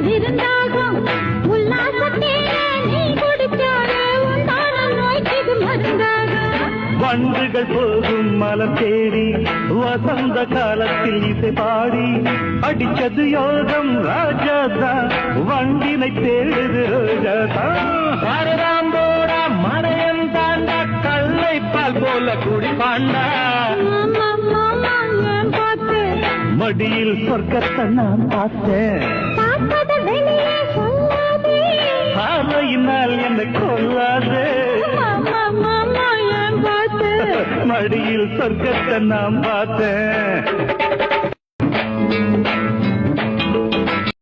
விருந்தாகும் உல்லாசத்தேனே நீ குடிச்சாலே உண்டான நோய்க்கு இது மருந்தாகும். வண்டுகள் போகும் மலர் தேடி வசந்த காலத்தில் இசை பாடி அடிச்சது யோகம் ராஜாதா வண்டினை தேடுது ரோஜாதா. பாரதாம்போடா மனையன் தாண்டா கல்லை பால் போல குடிப்பாண்டா. மாமா மாமா ஏன் பார்த்து மடியில் சொர்க்கத்தை நான் பார்த்தேன். பார்த்தத வெளியே சொல்லாதே. பார்வையினால் என்னை கொல்லாதே. மாமா மாமா ஏன் பார்த்து மடியில் சொர்க்கத்தை நான் பார்த்தேன்.